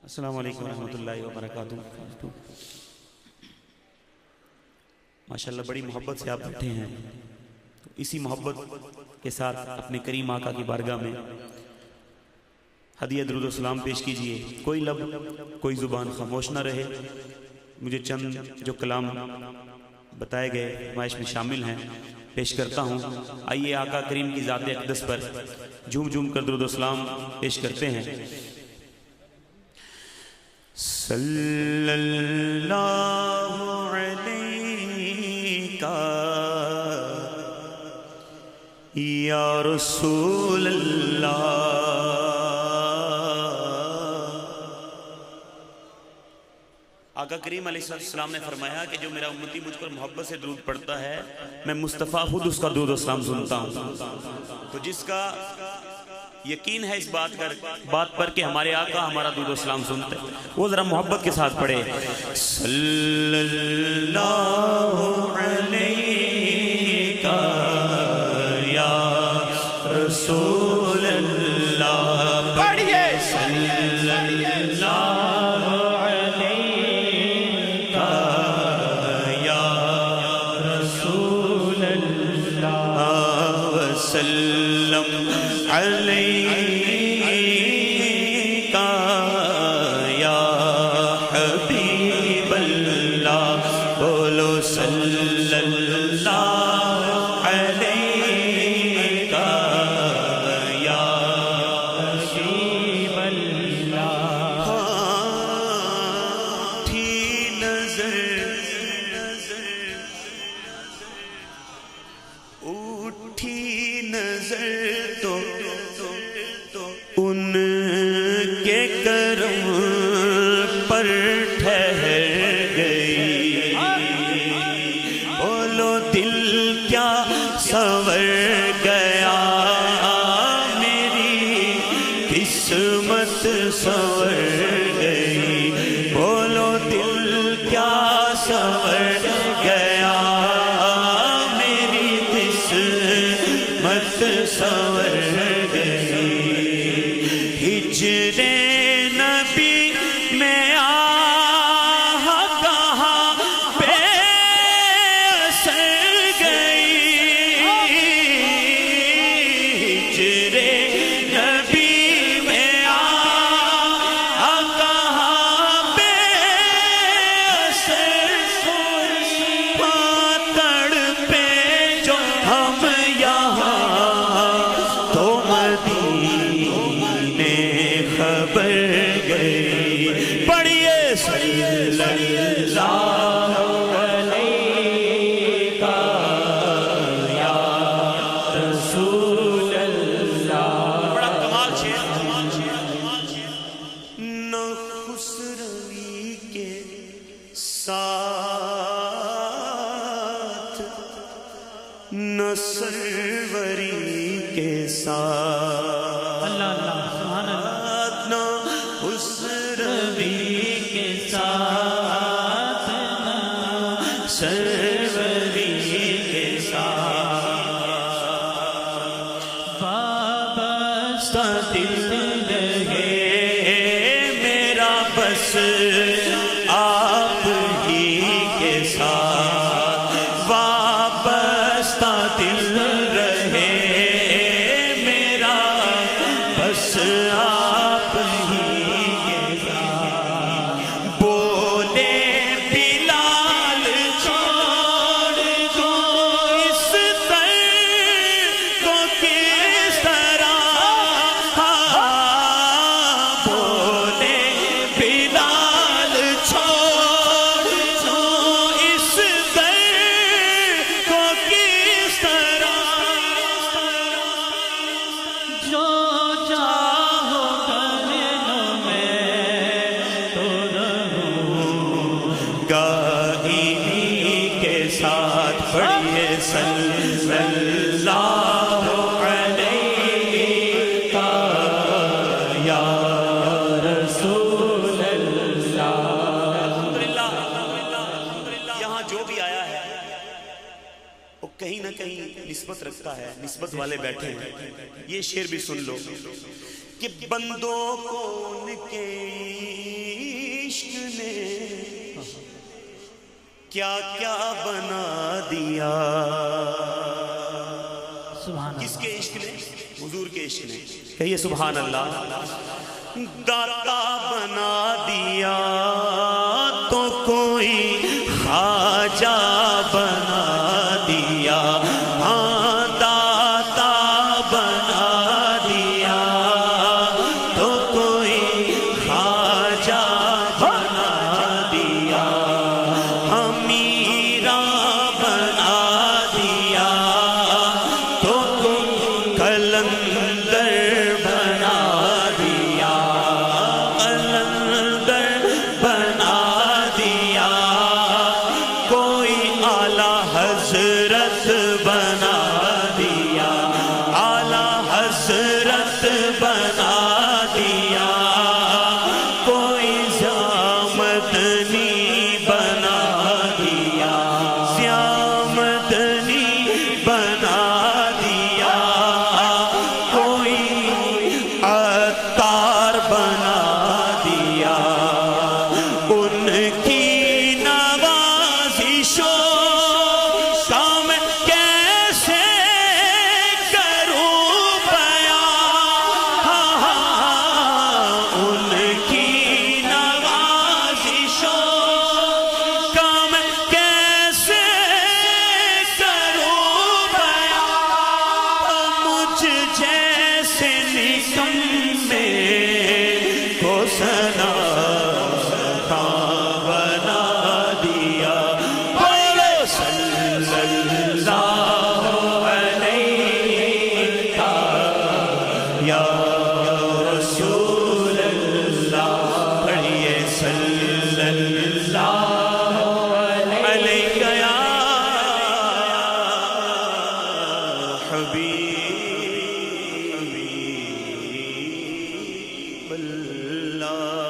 السلام علیکم ورحمۃ اللہ وبرکاتہ۔ ماشاءاللہ بڑی محبت سے آپ بیٹھے ہیں، تو اسی محبت کے ساتھ اپنے کریم آقا کی بارگاہ میں ہدیہ درود و سلام پیش کیجئے۔ کوئی لب کوئی زبان خاموش نہ رہے۔ مجھے چند جو کلام بتائے گئے نمائش میں شامل ہیں پیش کرتا ہوں۔ آئیے آقا کریم کی ذات اقدس پر جھوم جھوم کر درود و سلام پیش کرتے ہیں۔ صلی اللہ علیہ یا رسول اللہ۔ آقا کریم علیہ السلام نے فرمایا کہ جو میرا امتی مجھ پر محبت سے درود پڑھتا ہے میں مصطفیٰ خود اس کا درود و سلام سنتا ہوں۔ تو جس کا یقین ہے اس بات پر کہ ہمارے آقا ہمارا درود و سلام سنتے ہیں، وہ ذرا محبت کے ساتھ پڑھے۔ صلی اللہ علیہ یا رسول اللہ۔ پڑھیے صلی اللہ علیہ یا رسول اللہ وسلم علیہ یا حبیب اللہ۔ بولو صلی اللہ علیہ یا حبیب اللہ۔ اٹھی نظر اٹھی نظر تو ان کے کرم پر ٹھہر گئی۔ بولو دل کیا سنور گیا، میری قسمت سنور گئی۔ بولو دل کیا سنور گیا، میری قسمت سنور گئی۔ ہجر نبی میں آہ کہاں پہ اثر گئی۔ ہجر نبی میں آہ کہاں پہ اثر گئی۔ تڑپے جو ہم یہاں تو مدینے خبر گئی۔ پڑھیے صلی اللہ علیہ یا رسول اللہ۔ بڑا کمال شعر۔ نہ خسروی کے ساتھ نہ سروری کے ساتھ، اللہ اللہ سبحان اللہ، نہ خسروی کے ساتھ نہ سروری کے ساتھ، وابستہ دل رہے میرا بس آپ ہی کے ساتھ۔ وابستہ دل رہے میرا بس آپ ہی کے ساتھ۔ بولے بلال چھوڑ دو اس در کو کس طرح، بولے بلال چھوڑ دو اس در کو کس طرح، جو چاہو کرنوں میں تو رہوں گا انہی کے ساتھ۔ پڑھیے صلی اللہ علیہ یا رسول اللہ۔ الحمدللہ یہاں جو بھی آیا ہے وہ کہیں نہ کہیں نسبت رکھتا ہے، نسبت والے بیٹھے ہیں۔ یہ شعر بھی سن لو کہ بندوں کو ان کے کیا کیا بنا دیا. سبحان اللہ. کس کے عشق نے؟ حضور کے عشق نے. کہیے سبحان اللہ. داتا بنا دیا تو کوئی خواجہ بنا دیا. ہاں داتا بنا دیا تو کوئی خواجہ بنا دیا. امیرا بنا دیا تو کوئی کلندر بنا دیا. کلندر بنا دیا. کوئی اعلیٰ حضرت بنا دیا. اعلیٰ حضرت بنا دیا. کوئی زیامدنی بنا دیا. زیامدنی بنا دیا. کوئی عطار بنا دیا. ان کی نوازشوں کا میں کیسے کروں بیان. ان کی نوازشوں کا میں کیسے کروں بیان. مجھ جیسے نکمے کو سنا بنا دیا. بولو صلی اللہ علیہ یا رسول اللہ. پڑھیے صلی اللہ علیہ یا حبیب اللہ.